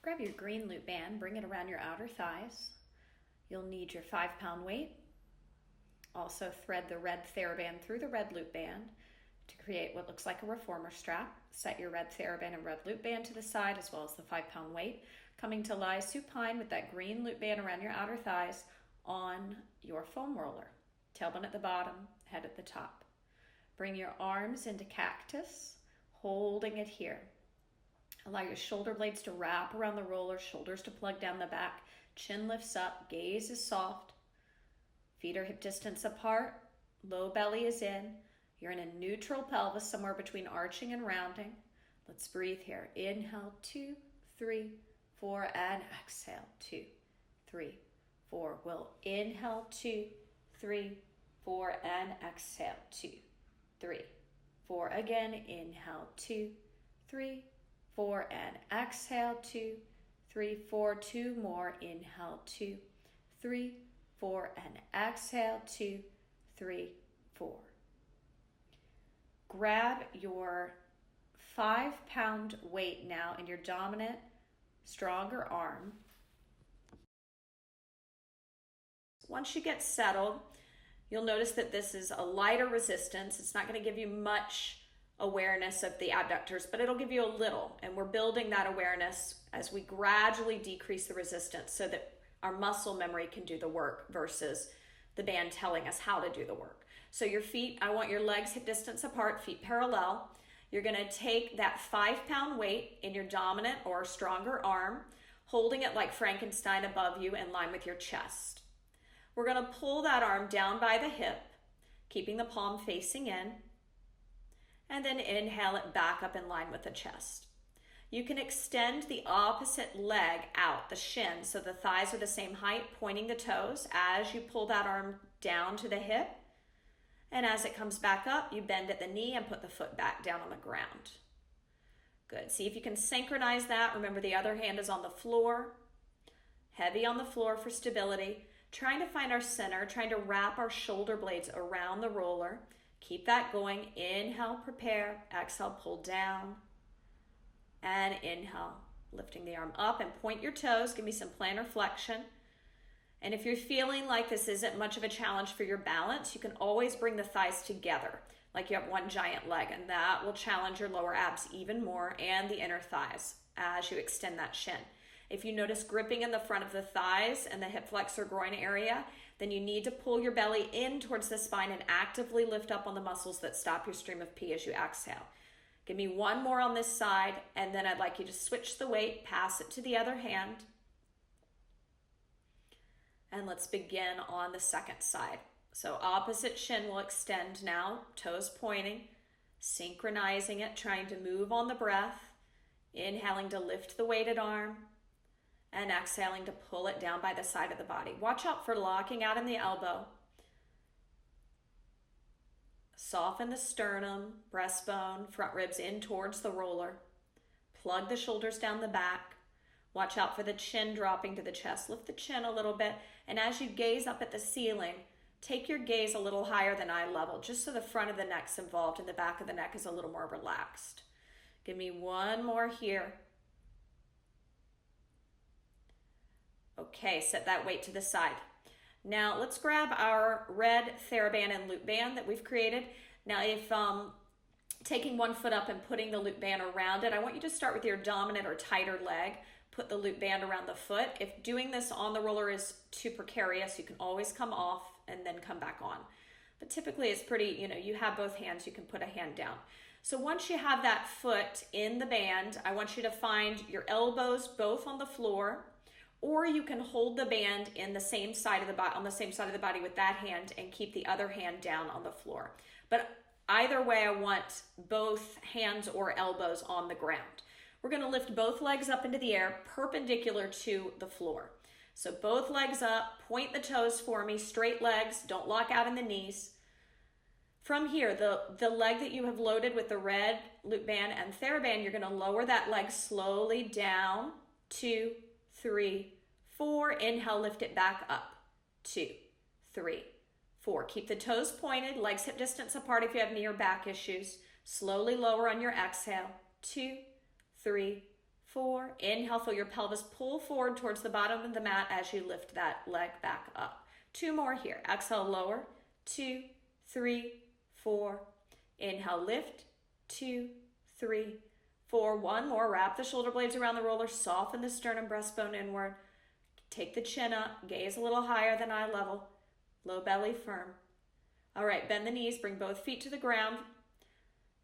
Grab your green loop band, bring it around your outer thighs. You'll need your 5-pound weight. Also thread the red Theraband through the red loop band to create what looks like a reformer strap. Set your red Theraband and red loop band to the side as well as the 5-pound weight. Coming to lie supine with that green loop band around your outer thighs on your foam roller. Tailbone at the bottom, head at the top. Bring your arms into cactus, holding it here. Allow your shoulder blades to wrap around the roller, shoulders to plug down the back, chin lifts up, gaze is soft. Feet are hip distance apart, low belly is in. You're in a neutral pelvis, somewhere between arching and rounding. Let's breathe here. Inhale, 2, 3, 4, and exhale, 2, 3, 4. We'll inhale, 2, 3, 4, and exhale, 2, 3, 4. Again, inhale, 2, 3, 4, and exhale, 2, 3, 4. 2 more. Inhale, 2, 3, 4, and exhale, 2, 3, 4. Grab your 5-pound weight now in your dominant, stronger arm. Once you get settled, you'll notice that this is a lighter resistance. It's not going to give you much awareness of the abductors, but it'll give you a little. And we're building that awareness as we gradually decrease the resistance so that our muscle memory can do the work versus the band telling us how to do the work. So your feet, I want your legs hip distance apart, feet parallel. You're going to take that 5-pound weight in your dominant or stronger arm, holding it like Frankenstein above you in line with your chest. We're going to pull that arm down by the hip, keeping the palm facing in, and then inhale it back up in line with the chest. You can extend the opposite leg out, the shin, so the thighs are the same height, pointing the toes as you pull that arm down to the hip. And as it comes back up, you bend at the knee and put the foot back down on the ground. Good. See if you can synchronize that. Remember, the other hand is on the floor, heavy on the floor for stability. Trying to find our center, trying to wrap our shoulder blades around the roller. Keep that going. Inhale, prepare. Exhale, pull down. And inhale, lifting the arm up and point your toes. Give me some plantar flexion. And if you're feeling like this isn't much of a challenge for your balance, you can always bring the thighs together like you have one giant leg, and that will challenge your lower abs even more and the inner thighs as you extend that shin. If you notice gripping in the front of the thighs and the hip flexor groin area, then you need to pull your belly in towards the spine and actively lift up on the muscles that stop your stream of pee as you exhale. Give me one more on this side, and then I'd like you to switch the weight, pass it to the other hand. And let's begin on the second side. So opposite shin will extend now, toes pointing, synchronizing it, trying to move on the breath, inhaling to lift the weighted arm, and exhaling to pull it down by the side of the body. Watch out for locking out in the elbow. Soften the sternum, breastbone, front ribs in towards the roller. Plug the shoulders down the back. Watch out for the chin dropping to the chest. Lift the chin a little bit. And as you gaze up at the ceiling, take your gaze a little higher than eye level, just so the front of the neck's involved and the back of the neck is a little more relaxed. Give me one more here. Okay, set that weight to the side. Now let's grab our red Theraband and loop band that we've created. Now if taking one foot up and putting the loop band around it, I want you to start with your dominant or tighter leg. Put the loop band around the foot. If doing this on the roller is too precarious, you can always come off and then come back on. But typically it's pretty, you have both hands, you can put a hand down. So once you have that foot in the band, I want you to find your elbows both on the floor, or you can hold the band in the same side of the body, on the same side of the body with that hand and keep the other hand down on the floor. But either way, I want both hands or elbows on the ground. We're going to lift both legs up into the air, perpendicular to the floor. So both legs up, point the toes for me, straight legs, don't lock out in the knees. From here, the leg that you have loaded with the red loop band and Theraband, you're going to lower that leg slowly down, 2, 3, 4. Inhale, lift it back up, 2, 3, 4. Keep the toes pointed, legs hip distance apart if you have knee or back issues. Slowly lower on your exhale, 2, 3, 4. Inhale, feel your pelvis pull forward towards the bottom of the mat as you lift that leg back up. 2 more here. Exhale, lower. 2, 3, 4. Inhale, lift. 2, 3, 4. 1 more. Wrap the shoulder blades around the roller. Soften the sternum, breastbone inward. Take the chin up. Gaze a little higher than eye level. Low belly firm. All right, bend the knees. Bring both feet to the ground.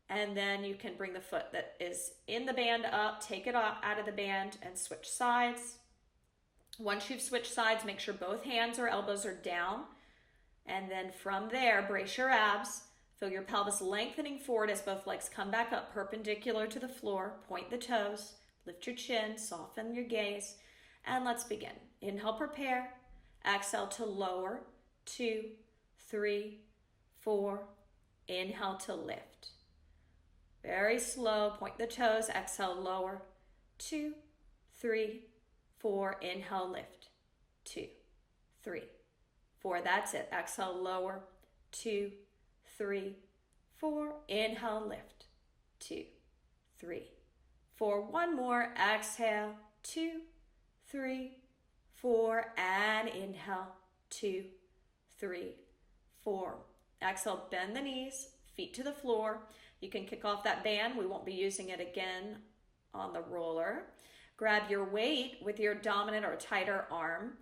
And then you can bring the foot that is in the band up. Take it out of the band and switch sides. Once you've switched sides, make sure both hands or elbows are down. And then from there, brace your abs. Feel your pelvis lengthening forward as both legs come back up perpendicular to the floor. Point the toes. Lift your chin. Soften your gaze. And let's begin. Inhale, prepare. Exhale to lower. 2, 3, 4. Inhale to lift. Very slow. Point the toes. Exhale, lower. 2, 3, 4. Inhale, lift. 2, 3, 4. That's it. Exhale, lower. 2, 3, 4. Inhale, lift. 2, 3, 4. 1 more. Exhale. 2, 3, 4. And inhale. 2, 3, 4. Exhale, bend the knees. Feet to the floor. You can kick off that band. We won't be using it again on the roller. Grab your weight with your dominant or tighter arm.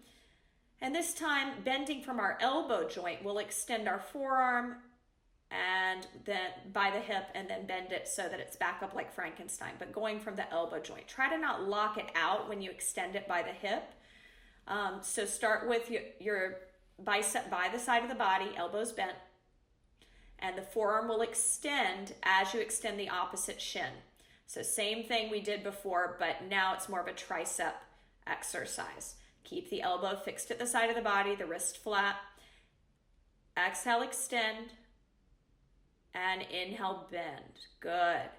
And this time, bending from our elbow joint, we'll extend our forearm and then by the hip and then bend it so that it's back up like Frankenstein, but going from the elbow joint. Try to not lock it out when you extend it by the hip. So start with your bicep by the side of the body, elbows bent. And the forearm will extend as you extend the opposite shin. So same thing we did before, but now it's more of a tricep exercise. Keep the elbow fixed at the side of the body, the wrist flat. Exhale, extend. And inhale, bend. Good.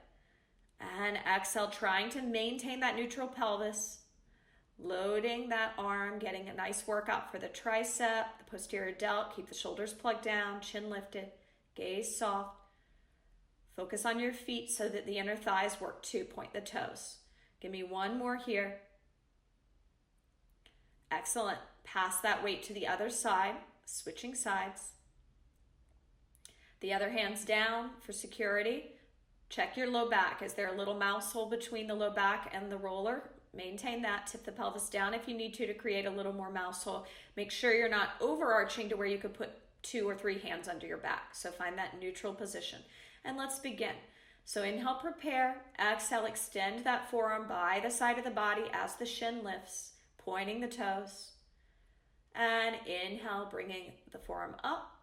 And exhale, trying to maintain that neutral pelvis. Loading that arm, getting a nice workout for the tricep, the posterior delt. Keep the shoulders plugged down, chin lifted. Gaze soft. Focus on your feet so that the inner thighs work too. Point the toes. Give me 1 more here. Excellent. Pass that weight to the other side. Switching sides. The other hand's down for security. Check your low back. Is there a little mouse hole between the low back and the roller? Maintain that. Tip the pelvis down if you need to create a little more mouse hole. Make sure you're not overarching to where you could put 2 or 3 hands under your back. So find that neutral position. And let's begin. So inhale, prepare. Exhale, extend that forearm by the side of the body as the shin lifts, pointing the toes. And inhale, bringing the forearm up.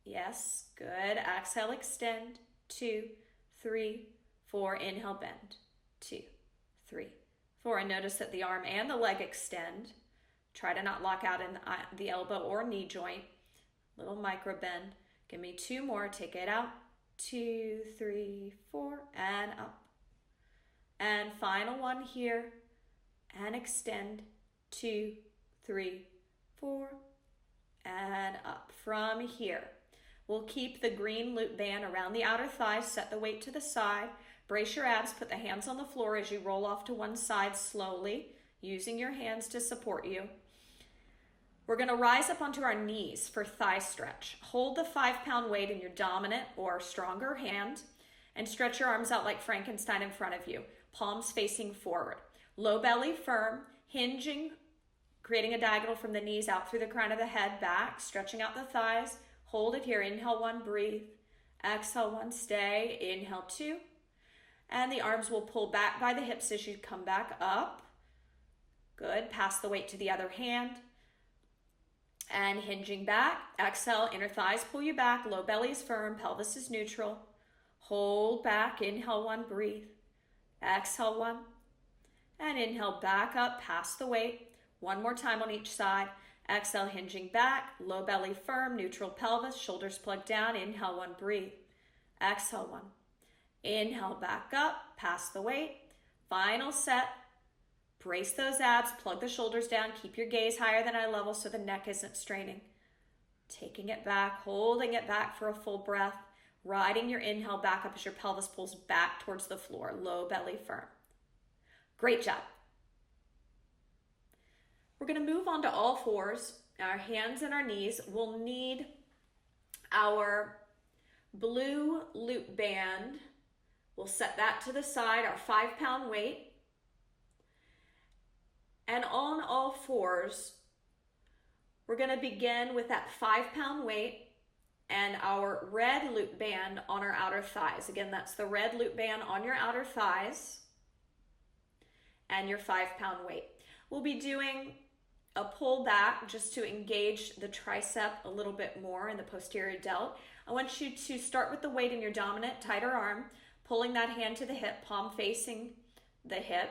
Yes, good. Exhale, extend. 2, 3, 4. Inhale, bend. 2, 3, 4. And notice that the arm and the leg extend. Try to not lock out in the elbow or knee joint. Little micro bend. Give me 2 more. Take it out. 2, 3, 4, and up. And final one here. And extend. 2, 3, 4, and up. From here, we'll keep the green loop band around the outer thighs. Set the weight to the side. Brace your abs. Put the hands on the floor as you roll off to one side slowly, using your hands to support you. We're going to rise up onto our knees for thigh stretch. Hold the 5-pound weight in your dominant or stronger hand and stretch your arms out like Frankenstein in front of you, palms facing forward. Low belly firm, hinging, creating a diagonal from the knees out through the crown of the head, back, stretching out the thighs. Hold it here. Inhale 1, breathe. Exhale 1, stay. Inhale 2. And the arms will pull back by the hips as you come back up. Good. Pass the weight to the other hand. And hinging back, exhale, inner thighs pull you back, low belly is firm, pelvis is neutral. Hold back, inhale 1, breathe. Exhale 1. And inhale back up, pass the weight. 1 more time on each side. Exhale, hinging back, low belly firm, neutral pelvis, shoulders plugged down. Inhale 1, breathe. Exhale 1. Inhale back up, pass the weight. Final set. Brace those abs, plug the shoulders down, keep your gaze higher than eye level so the neck isn't straining. Taking it back, holding it back for a full breath, riding your inhale back up as your pelvis pulls back towards the floor, low belly firm. Great job. We're going to move on to all fours, our hands and our knees. We'll need our blue loop band. We'll set that to the side, our 5-pound weight. And on all fours, we're going to begin with that 5-pound weight and our red loop band on our outer thighs. Again, that's the red loop band on your outer thighs and your 5-pound weight. We'll be doing a pull back just to engage the tricep a little bit more in the posterior delt. I want you to start with the weight in your dominant, tighter arm, pulling that hand to the hip, palm facing the hip.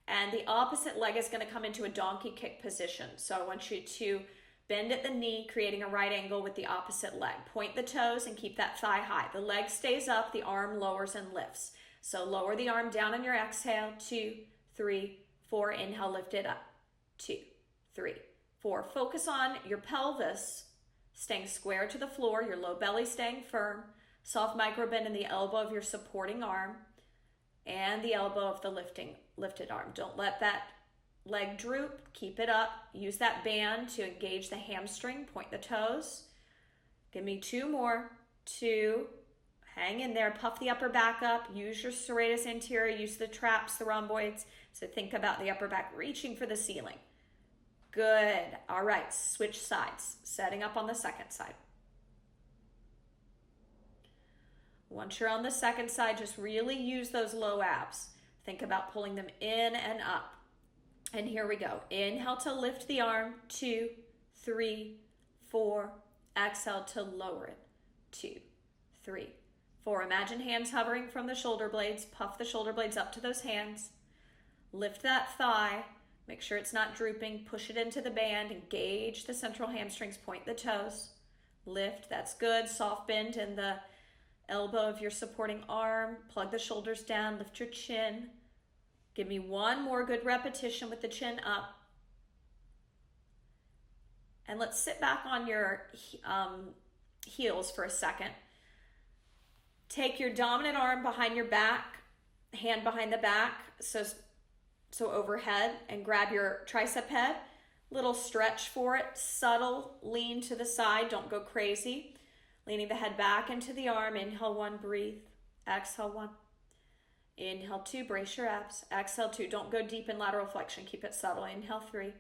And the opposite leg is going to come into a donkey kick position. So I want you to bend at the knee, creating a right angle with the opposite leg. Point the toes and keep that thigh high. The leg stays up, the arm lowers and lifts. So lower the arm down on your exhale. 2, 3, 4. Inhale, lift it up. 2, 3, 4. Focus on your pelvis staying square to the floor, your low belly staying firm, soft micro bend in the elbow of your supporting arm and the elbow of the lifted arm. Don't let that leg droop. Keep it up. Use that band to engage the hamstring. Point the toes. Give me 2 more. 2. Hang in there. Puff the upper back up. Use your serratus anterior. Use the traps, the rhomboids. So think about the upper back reaching for the ceiling. Good. All right. Switch sides. Setting up on the second side. Once you're on the second side, just really use those low abs. Think about pulling them in and up. And here we go. Inhale to lift the arm. 2, 3, 4. Exhale to lower it. 2, 3, 4. Imagine hands hovering from the shoulder blades. Puff the shoulder blades up to those hands. Lift that thigh. Make sure it's not drooping. Push it into the band. Engage the central hamstrings. Point the toes. Lift. That's good. Soft bend in the elbow of your supporting arm. Plug the shoulders down. Lift your chin. Give me 1 more good repetition with the chin up. And let's sit back on your heels for a second. Take your dominant arm behind your back, hand behind the back, so overhead, and grab your tricep head. Little stretch for it, subtle, lean to the side, don't go crazy. Leaning the head back into the arm. Inhale 1, breathe. Exhale 1. Inhale 2, brace your abs. Exhale 2, don't go deep in lateral flexion, keep it subtle. Inhale 3.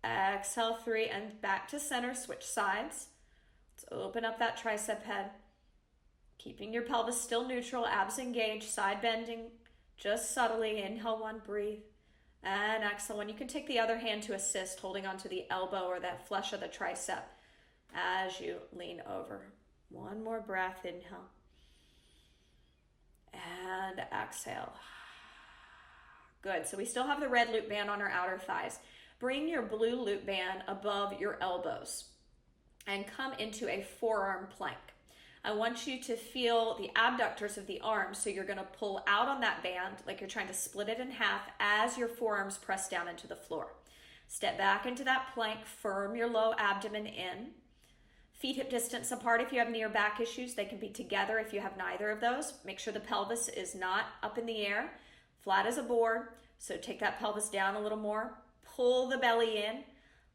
Exhale 3, and back to center, switch sides. Let's open up that tricep head. Keeping your pelvis still neutral, abs engaged, side bending, just subtly. Inhale 1, breathe. And exhale 1. You can take the other hand to assist, holding onto the elbow or that flesh of the tricep as you lean over. 1 more breath. Inhale. And exhale. Good. So we still have the red loop band on our outer thighs. Bring your blue loop band above your elbows and come into a forearm plank. I want you to feel the abductors of the arms, so you're going to pull out on that band like you're trying to split it in half as your forearms press down into the floor. Step back into that plank, firm your low abdomen in. Feet hip distance apart if you have knee or back issues. They can be together if you have neither of those. Make sure the pelvis is not up in the air, flat as a board. So take that pelvis down a little more. Pull the belly in.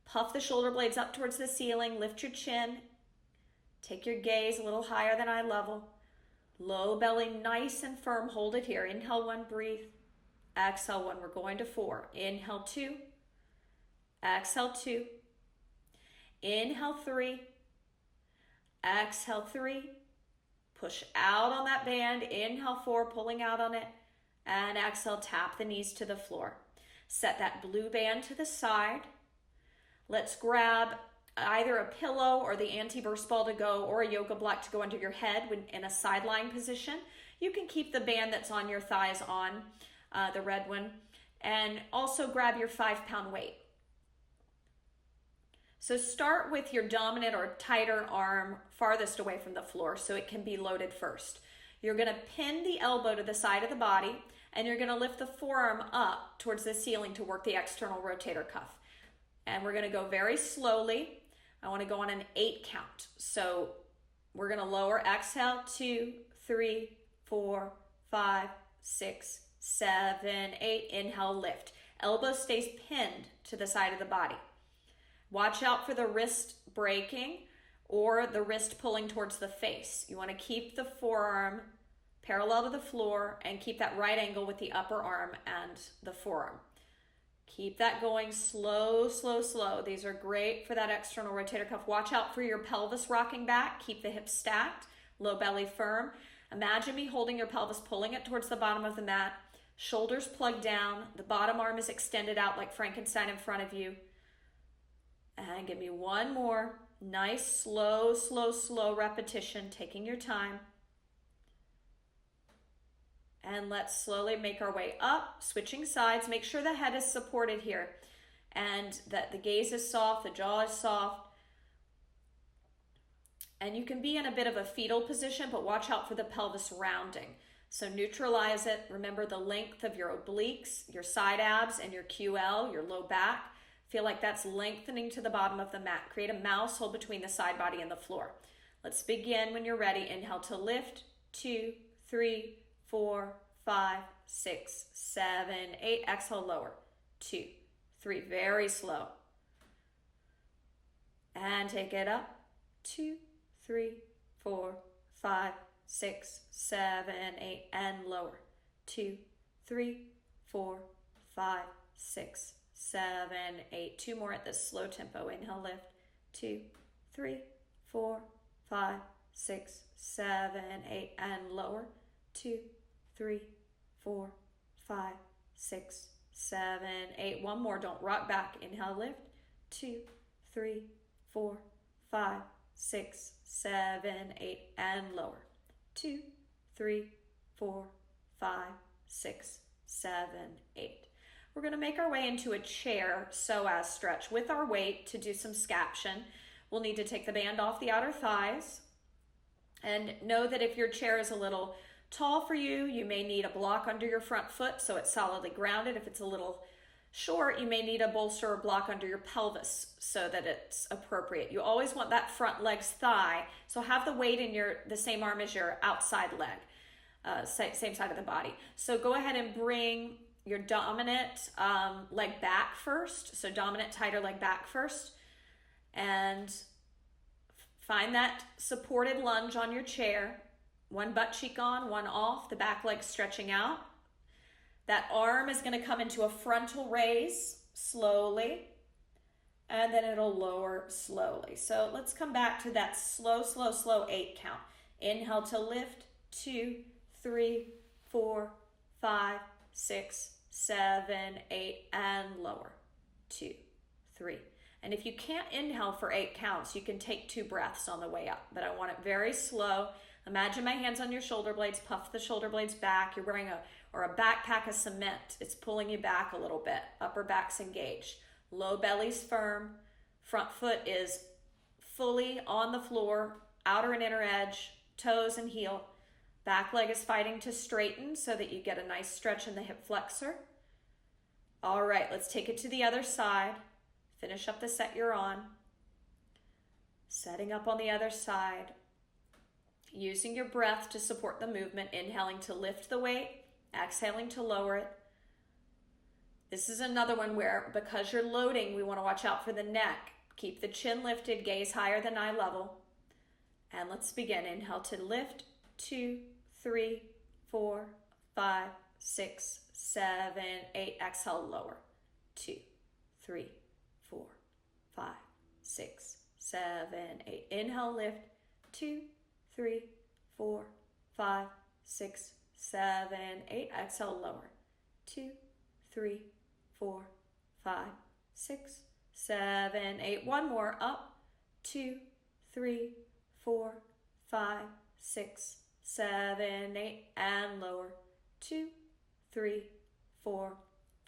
Puff the shoulder blades up towards the ceiling. Lift your chin. Take your gaze a little higher than eye level. Low belly nice and firm. Hold it here. Inhale 1, breathe. Exhale 1. We're going to 4. Inhale 2. Exhale 2. Inhale 3. Exhale 3. Push out on that band. Inhale 4, pulling out on it. And exhale, tap the knees to the floor. Set that blue band to the side. Let's grab either a pillow or the anti-burst ball to go, or a yoga block to go under your head when in a sideline position. You can keep the band that's on your thighs on, the red one, and also grab your 5-pound weight. So start with your dominant or tighter arm farthest away from the floor so it can be loaded first. You're going to pin the elbow to the side of the body, and you're going to lift the forearm up towards the ceiling to work the external rotator cuff. And we're going to go very slowly. I want to go on an 8 count. So we're going to lower, exhale, 2, 3, 4, 5, 6, 7, 8. Inhale, lift. Elbow stays pinned to the side of the body. Watch out for the wrist breaking or the wrist pulling towards the face. You want to keep the forearm parallel to the floor and keep that right angle with the upper arm and the forearm. Keep that going slow, slow, slow. These are great for that external rotator cuff. Watch out for your pelvis rocking back. Keep the hips stacked, low belly firm. Imagine me holding your pelvis, pulling it towards the bottom of the mat. Shoulders plugged down. The bottom arm is extended out like Frankenstein in front of you. And give me one more. Nice, slow, slow, slow repetition, taking your time. And let's slowly make our way up, switching sides. Make sure the head is supported here and that the gaze is soft, the jaw is soft. And you can be in a bit of a fetal position, but watch out for the pelvis rounding. So neutralize it. Remember the length of your obliques, your side abs, and your QL, your low back. Feel like that's lengthening to the bottom of the mat. Create a mouse hole between the side body and the floor. Let's begin when you're ready. Inhale to lift. 2, 3, 4, 5, 6, 7, 8. Exhale, lower. 2, 3. Very slow. And take it up. 2, 3, 4, 5, 6, 7, 8. And lower. 2, 3, 4, 5, 6, 7, 8. 2 more at this slow tempo. Inhale, lift. 2, 3, 4, 5, 6, 7, 8. And lower. 2, 3, 4, 5, 6, 7, 8. One more. Don't rock back. Inhale, lift. 2, 3, 4, 5, 6, 7, 8. And lower. 2, 3, 4, 5, 6, 7, 8. We're going to make our way into a chair psoas stretch with our weight to do some scaption. We'll need to take the band off the outer thighs. And know that if your chair is a little tall for you, you may need a block under your front foot so it's solidly grounded. If it's a little short, you may need a bolster or block under your pelvis so that it's appropriate. You always want that front leg's thigh, so have the weight in the same arm as your outside leg, same side of the body. So go ahead and bring your dominant leg back first, so dominant tighter leg back first, and find that supported lunge on your chair. One butt cheek on, one off, the back leg stretching out. That arm is going to come into a frontal raise slowly, and then it'll lower slowly. So let's come back to that slow, slow, slow 8 count. Inhale to lift. 2, 3, 4, 5, 6, 7, 8, and lower. 2, 3. And if you can't inhale for 8 counts, you can take 2 breaths on the way up, but I want it very slow. Imagine my hands on your shoulder blades, puff the shoulder blades back. You're wearing a backpack of cement. It's pulling you back a little bit. Upper back's engaged. Low belly's firm. Front foot is fully on the floor, outer and inner edge, toes and heel. Back leg is fighting to straighten so that you get a nice stretch in the hip flexor. All right, let's take it to the other side. Finish up the set you're on. Setting up on the other side. Using your breath to support the movement, inhaling to lift the weight, exhaling to lower it. This is another one where, because you're loading, we want to watch out for the neck. Keep the chin lifted, gaze higher than eye level. And let's begin. Inhale to lift. 2, 3, 4, 5, 6, 7, 8. Exhale, lower. 2, 3, 4, 5, 6, 7, 8. Inhale, lift. 2, 3, 4, 5, 6, 7, 8. Exhale, lower. 2, 3, 4, 5, 6, 7, 8. One more. Up. 2, 3, 4, 5, 6, 7, 8. And lower. 2, 3, 4,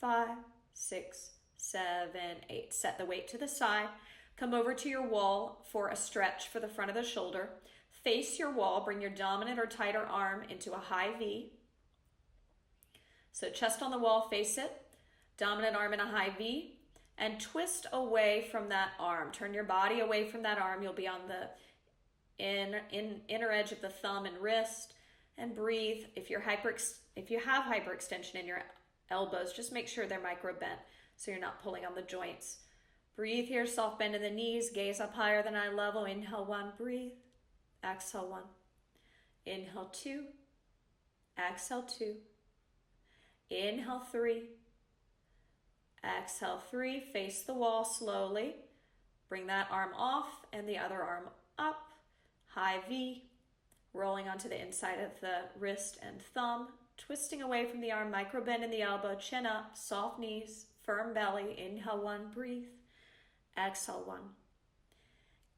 5, 6, 7, 8. Set the weight to the side. Come over to your wall for a stretch for the front of the shoulder. Face your wall, bring your dominant or tighter arm into a high V. So chest on the wall, face it. Dominant arm in a high V. And twist away from that arm. Turn your body away from that arm. You'll be on the inner edge of the thumb and wrist. And breathe. If you have hyperextension in your elbows, just make sure they're micro bent so you're not pulling on the joints. Breathe here, soft bend in the knees, gaze up higher than eye level. Inhale 1, breathe. Exhale 1. Inhale 2. Exhale 2. Inhale 3. Exhale 3. Face the wall slowly. Bring that arm off and the other arm up. High V. Rolling onto the inside of the wrist and thumb. Twisting away from the arm, micro bend in the elbow, chin up, soft knees, firm belly. Inhale 1, breathe. Exhale 1.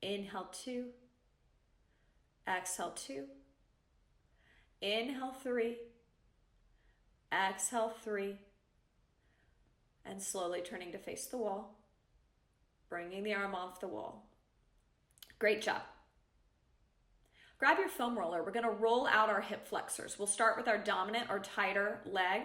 Inhale 2. Exhale 2. Inhale 3. Exhale 3. And slowly turning to face the wall. Bringing the arm off the wall. Great job. Grab your foam roller. We're going to roll out our hip flexors. We'll start with our dominant or tighter leg.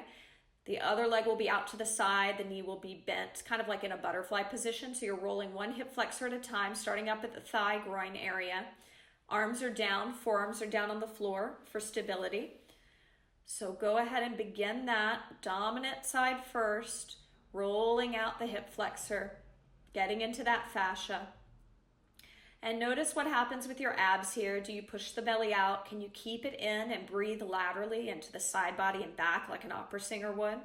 The other leg will be out to the side. The knee will be bent, kind of like in a butterfly position. So you're rolling one hip flexor at a time, starting up at the thigh groin area. Arms are down, forearms are down on the floor for stability. So go ahead and begin that. Dominant side first, rolling out the hip flexor, getting into that fascia. And notice what happens with your abs here. Do you push the belly out? Can you keep it in and breathe laterally into the side body and back like an opera singer would?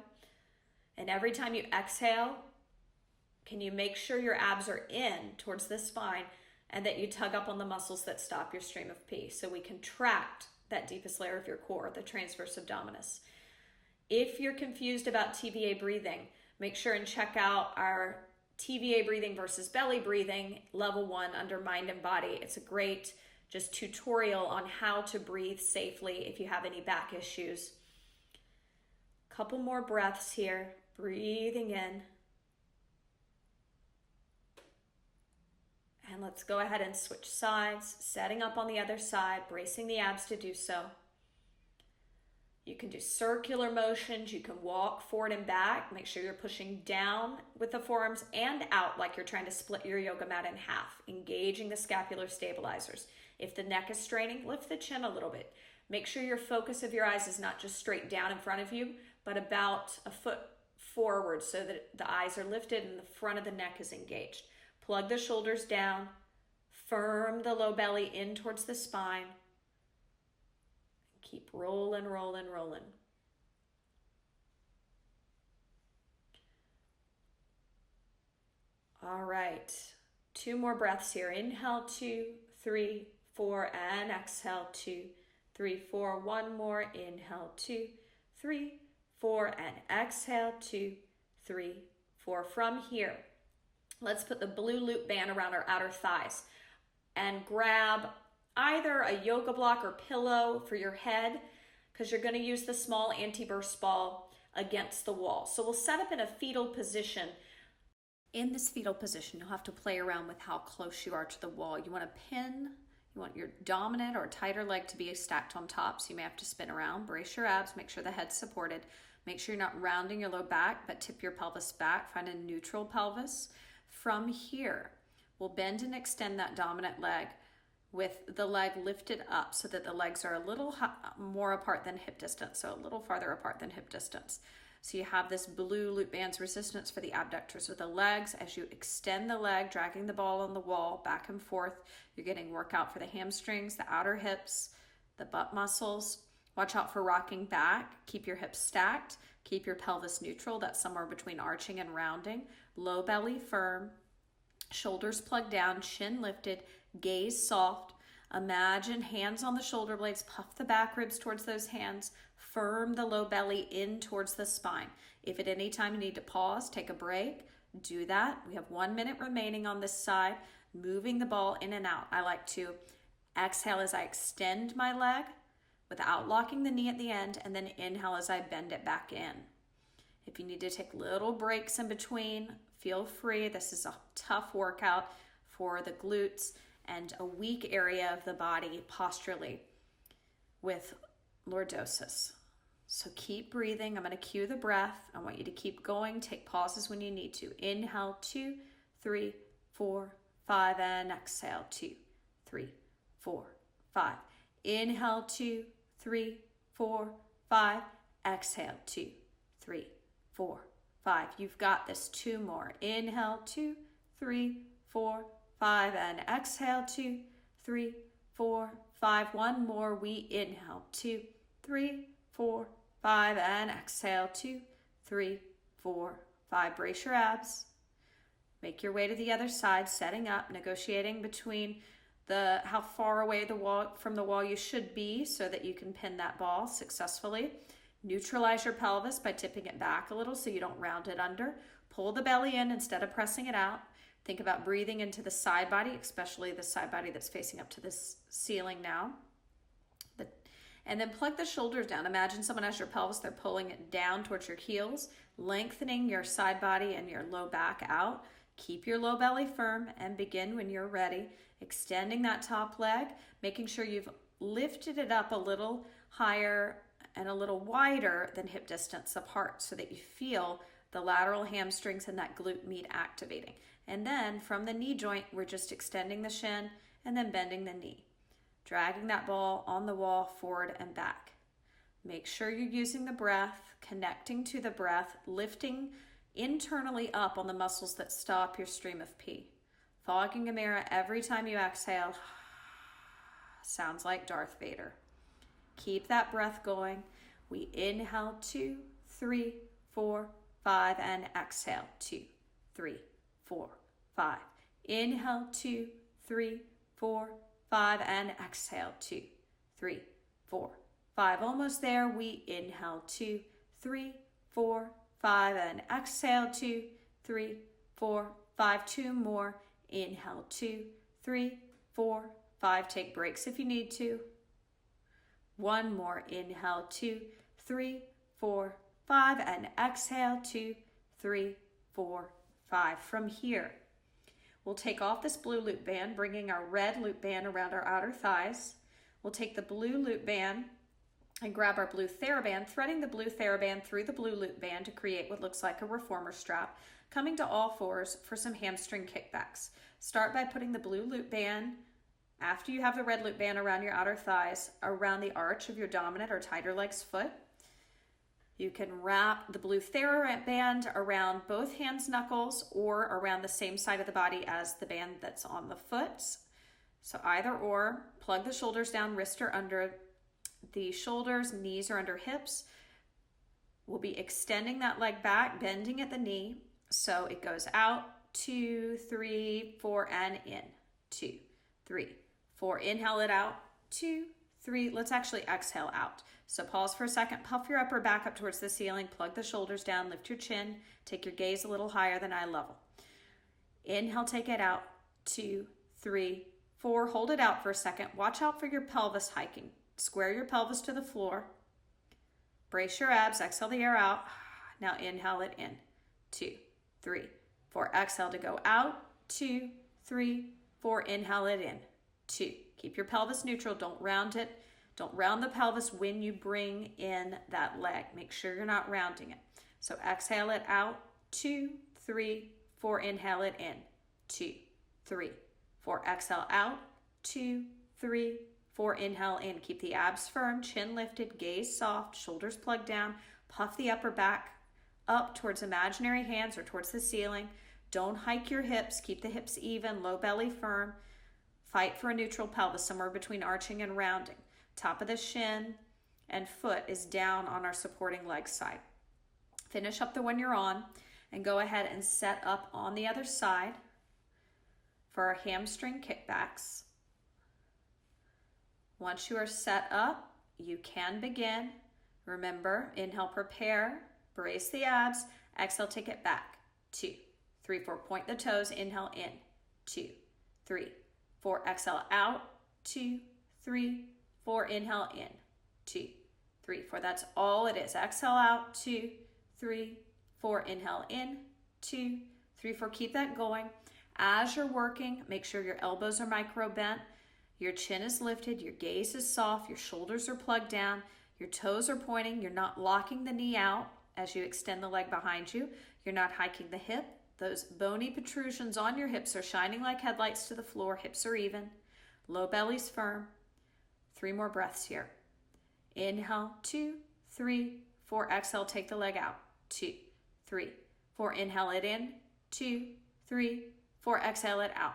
And every time you exhale, can you make sure your abs are in towards the spine and that you tug up on the muscles that stop your stream of pee so we contract that deepest layer of your core, the transverse abdominis. If you're confused about TVA breathing, make sure and check out our TVA breathing versus belly breathing, level 1 under mind and body. It's a great just tutorial on how to breathe safely if you have any back issues. Couple more breaths here, breathing in. And let's go ahead and switch sides, setting up on the other side, bracing the abs to do so. You can do circular motions. You can walk forward and back. Make sure you're pushing down with the forearms and out like you're trying to split your yoga mat in half, engaging the scapular stabilizers. If the neck is straining, lift the chin a little bit. Make sure your focus of your eyes is not just straight down in front of you, but about a foot forward so that the eyes are lifted and the front of the neck is engaged. Plug the shoulders down. Firm the low belly in towards the spine. Keep rolling, rolling, rolling. All right, 2 more breaths here. Inhale, 2, 3, 4, and exhale, 2, 3, 4. 1 more. Inhale, 2, 3, 4, and exhale, 2, 3, 4. From here, let's put the blue loop band around our outer thighs and grab either a yoga block or pillow for your head because you're going to use the small anti-burst ball against the wall. So we'll set up in a fetal position. In this fetal position, you'll have to play around with how close you are to the wall. You want to pin, you want your dominant or tighter leg to be stacked on top, so you may have to spin around. Brace your abs, make sure the head's supported. Make sure you're not rounding your low back, but tip your pelvis back. Find a neutral pelvis. From here, we'll bend and extend that dominant leg with the leg lifted up so that the legs are a little more apart than hip distance, so a little farther apart than hip distance. So you have this blue loop band's resistance for the abductors with the legs. As you extend the leg, dragging the ball on the wall back and forth, you're getting workout for the hamstrings, the outer hips, the butt muscles. Watch out for rocking back. Keep your hips stacked. Keep your pelvis neutral. That's somewhere between arching and rounding. Low belly firm. Shoulders plugged down, chin lifted, gaze soft. Imagine hands on the shoulder blades, puff the back ribs towards those hands, firm the low belly in towards the spine. If at any time you need to pause, take a break, do that. We have 1 minute remaining on this side, moving the ball in and out. I like to exhale as I extend my leg without locking the knee at the end, and then inhale as I bend it back in. If you need to take little breaks in between, feel free. This is a tough workout for the glutes and a weak area of the body posturally with lordosis. So keep breathing. I'm going to cue the breath. I want you to keep going. Take pauses when you need to. Inhale, 2, 3, 4, 5, and exhale, 2, 3, 4, 5. Inhale, 2, 3, 4, 5. Exhale, 2, 3, 4, 5. You've got this. 2 more. Inhale, 2, 3, 4, 5. And exhale, 2, 3, 4, 5. One more. We inhale, 2, 3, 4, 5. And exhale, 2, 3, 4, 5. Brace your abs. Make your way to the other side, setting up, negotiating between how far away from the wall you should be so that you can pin that ball successfully. Neutralize your pelvis by tipping it back a little so you don't round it under. Pull the belly in instead of pressing it out. Think about breathing into the side body, especially the side body that's facing up to this ceiling now. And then plug the shoulders down. Imagine someone has your pelvis, they're pulling it down towards your heels, lengthening your side body and your low back out. Keep your low belly firm and begin when you're ready. Extending that top leg, making sure you've lifted it up a little higher and a little wider than hip distance apart so that you feel the lateral hamstrings and that glute med activating. And then from the knee joint, we're just extending the shin and then bending the knee. Dragging that ball on the wall forward and back. Make sure you're using the breath, connecting to the breath, lifting internally up on the muscles that stop your stream of pee. Fogging a mirror every time you exhale. Sounds like Darth Vader. Keep that breath going. We inhale 2, 3, 4, 5 and exhale 2, 3, 4, 5. Inhale 2, 3, 4, 5 and exhale 2, 3, 4, 5. Almost there. We inhale 2, 3, 4, 5 and exhale 2, 3, 4, 5. 2 more. Inhale 2, 3, 4, 5. Take breaks if you need to. 1 more. Inhale 2, 3, 4, 5 and exhale 2, 3, 4, 5. From here, we'll take off this blue loop band, bringing our red loop band around our outer thighs. We'll take the blue loop band and grab our blue Theraband, threading the blue Theraband through the blue loop band to create what looks like a reformer strap, coming to all fours for some hamstring kickbacks. Start by putting the blue loop band, after you have the red loop band around your outer thighs, around the arch of your dominant or tighter legs foot. You can wrap the blue Theraband around both hands' knuckles or around the same side of the body as the band that's on the foot. So either or. Plug the shoulders down, wrists are under the shoulders, knees are under hips. We'll be extending that leg back, bending at the knee. So it goes out, 2, 3, 4, and in. 2, 3, 4. Inhale it out. 2, 3. Let's actually exhale out. So pause for a second, puff your upper back up towards the ceiling, plug the shoulders down, lift your chin, take your gaze a little higher than eye level. Inhale, take it out. 2, 3, 4. Hold it out for a second. Watch out for your pelvis hiking. Square your pelvis to the floor. Brace your abs. Exhale the air out. Now inhale it in. 2, 3, 4. Exhale to go out. 2, 3, 4. Inhale it in. 2. Keep your pelvis neutral. Don't round it. Don't round the pelvis when you bring in that leg. Make sure you're not rounding it. So exhale it out. 2, 3, 4. Inhale it in. 2, 3, 4. Exhale out. 2, 3, 4. Inhale in. Keep the abs firm, chin lifted, gaze soft, shoulders plugged down. Puff the upper back up towards imaginary hands or towards the ceiling. Don't hike your hips. Keep the hips even, low belly firm. Fight for a neutral pelvis, somewhere between arching and rounding. Top of the shin and foot is down on our supporting leg side. Finish up the one you're on and go ahead and set up on the other side for our hamstring kickbacks. Once you are set up, you can begin. Remember, inhale, prepare, brace the abs, exhale, take it back. 2, 3, 4, point the toes, inhale in. 2, 3, 4, exhale out. 2, 3, 4, inhale in. 2, 3, 4. That's all it is. Exhale out. 2, 3, 4. Inhale in. 2, 3, 4. Keep that going. As you're working, make sure your elbows are micro bent. Your chin is lifted. Your gaze is soft. Your shoulders are plugged down. Your toes are pointing. You're not locking the knee out as you extend the leg behind you. You're not hiking the hip. Those bony protrusions on your hips are shining like headlights to the floor. Hips are even. Low belly's firm. 3 more breaths here. Inhale, 2, 3, 4. Exhale, take the leg out. 2, 3, 4. Inhale it in. 2, 3, 4. Exhale it out.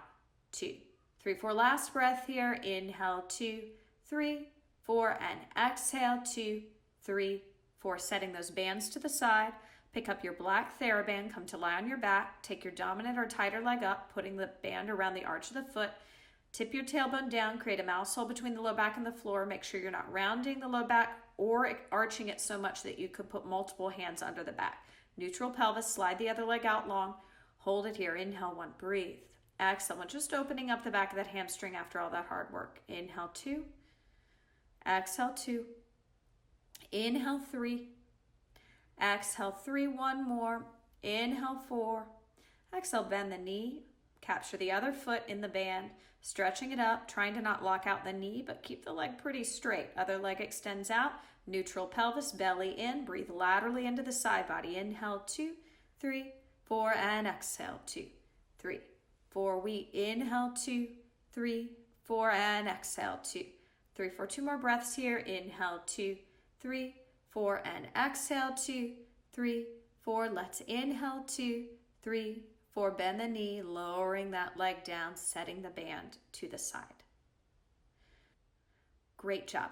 2, 3, 4. Last breath here. Inhale, 2, 3, 4. And exhale, 2, 3, 4. Setting those bands to the side. Pick up your black Theraband. Come to lie on your back. Take your dominant or tighter leg up, putting the band around the arch of the foot. Tip your tailbone down. Create a mouse hole between the low back and the floor. Make sure you're not rounding the low back or arching it so much that you could put multiple hands under the back. Neutral pelvis. Slide the other leg out long. Hold it here. Inhale, 1. Breathe. Exhale, 1. Just opening up the back of that hamstring after all that hard work. Inhale, 2. Exhale, 2. Inhale, 3. Exhale, 3. 1 more. Inhale, 4. Exhale, bend the knee. Capture the other foot in the band. Stretching it up, trying to not lock out the knee, but keep the leg pretty straight. Other leg extends out. Neutral pelvis, belly in. Breathe laterally into the side body. Inhale, 2, 3, 4, and exhale, 2, 3, 4. We inhale, 2, 3, 4, and exhale, 2, 3, 4. 2 more breaths here. Inhale, 2, 3, 4, and exhale, 2, 3, 4. Let's inhale, 2, 3, 4. Bend the knee, lowering that leg down, setting the band to the side. Great job.